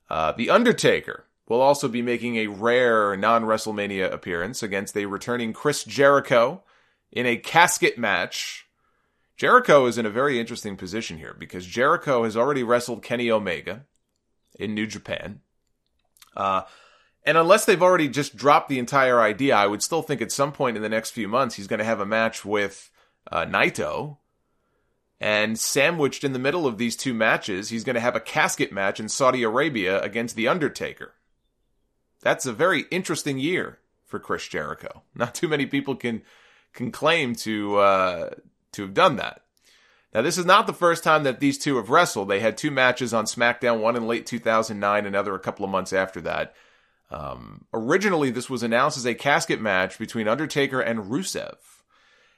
The Undertaker will also be making a rare non-WrestleMania appearance against a returning Chris Jericho in a casket match. Jericho is in a very interesting position here because Jericho has already wrestled Kenny Omega in New Japan. And unless they've already just dropped the entire idea, I would still think at some point in the next few months he's going to have a match with Naito. And sandwiched in the middle of these two matches, he's going to have a casket match in Saudi Arabia against The Undertaker. That's a very interesting year for Chris Jericho. Not too many people can claim to have done that. Now, this is not the first time that these two have wrestled. They had two matches on SmackDown, one in late 2009, another a couple of months after that. Originally, this was announced as a casket match between Undertaker and Rusev.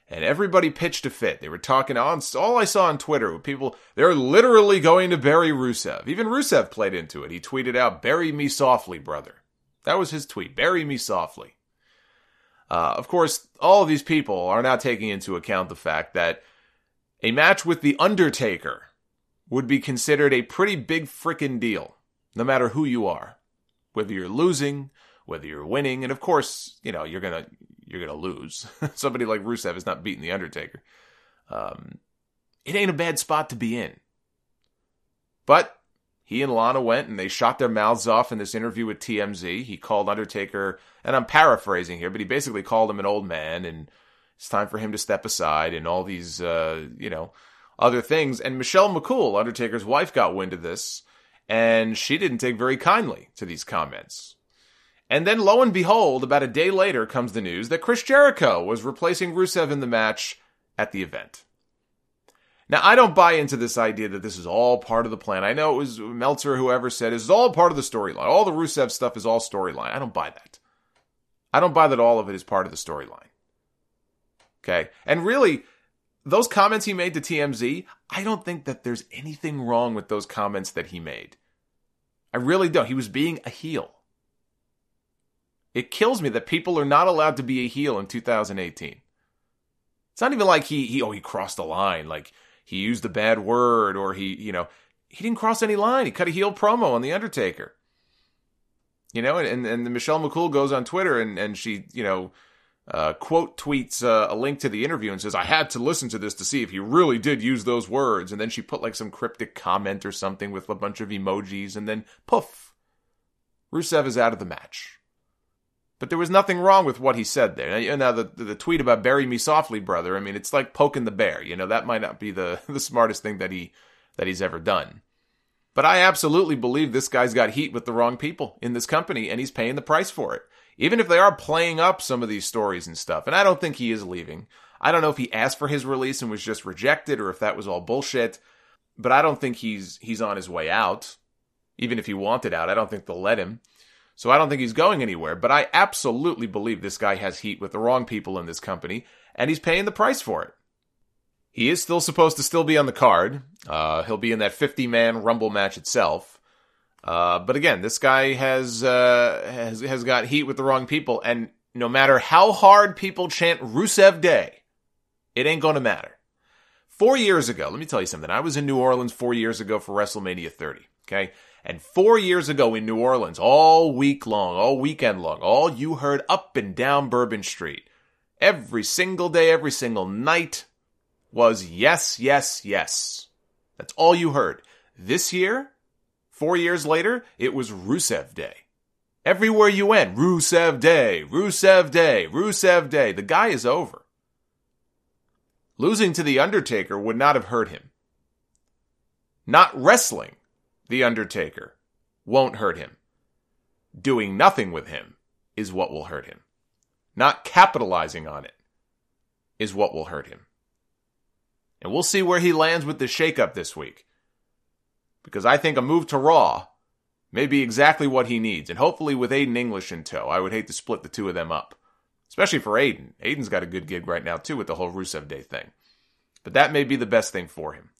And everybody pitched a fit. They were talking on, all I saw on Twitter, people, they're literally going to bury Rusev. Even Rusev played into it. He tweeted out, "Bury me softly, brother." That was his tweet, "Bury me softly." Of course, all of these people are now taking into account the fact that a match with The Undertaker would be considered a pretty big frickin' deal, no matter who you are. Whether you're losing, whether you're winning, and of course, you know, you're gonna lose. Somebody like Rusev is not beating The Undertaker. It ain't a bad spot to be in. But he and Lana went and they shot their mouths off in this interview with TMZ. He called Undertaker, and I'm paraphrasing here, but he basically called him an old man, and it's time for him to step aside, and all these, other things. And Michelle McCool, Undertaker's wife, got wind of this, and she didn't take very kindly to these comments. And then, lo and behold, about a day later comes the news that Chris Jericho was replacing Rusev in the match at the event. Now, I don't buy into this idea that this is all part of the plan. I know it was Meltzer, whoever said, this is all part of the storyline. All the Rusev stuff is all storyline. I don't buy that. I don't buy that all of it is part of the storyline. Okay? And really, those comments he made to TMZ, I don't think that there's anything wrong with those comments that he made. I really don't. He was being a heel. It kills me that people are not allowed to be a heel in 2018. It's not even like he crossed the line, like he used a bad word, or he didn't cross any line. He cut a heel promo on The Undertaker. And Michelle McCool goes on Twitter and she, quote tweets a link to the interview and says, "I had to listen to this to see if he really did use those words." And then she put like some cryptic comment or something with a bunch of emojis, and then poof, Rusev is out of the match. But there was nothing wrong with what he said there. Now, the tweet about "bury me softly, brother," I mean, it's like poking the bear. That might not be the smartest thing that he's ever done. But I absolutely believe this guy's got heat with the wrong people in this company, and he's paying the price for it. Even if they are playing up some of these stories and stuff. And I don't think he is leaving. I don't know if he asked for his release and was just rejected, or if that was all bullshit. But I don't think he's on his way out. Even if he wanted out, I don't think they'll let him. So I don't think he's going anywhere, but I absolutely believe this guy has heat with the wrong people in this company, and he's paying the price for it. He is still supposed to still be on the card. He'll be in that 50-man Rumble match itself. But again, this guy has got heat with the wrong people, and no matter how hard people chant Rusev Day, it ain't going to matter. 4 years ago, let me tell you something. I was in New Orleans 4 years ago for WrestleMania 30, okay? And 4 years ago in New Orleans, all week long, all weekend long, all you heard up and down Bourbon Street, every single day, every single night, was yes, yes, yes. That's all you heard. This year, 4 years later, it was Rusev Day. Everywhere you went, Rusev Day, Rusev Day, Rusev Day. The guy is over. Losing to The Undertaker would not have hurt him. Not wrestling The Undertaker won't hurt him. Doing nothing with him is what will hurt him. Not capitalizing on it is what will hurt him. And we'll see where he lands with the shakeup this week. Because I think a move to Raw may be exactly what he needs. And hopefully with Aiden English in tow. I would hate to split the two of them up. Especially for Aiden. Aiden's got a good gig right now too with the whole Rusev Day thing. But that may be the best thing for him.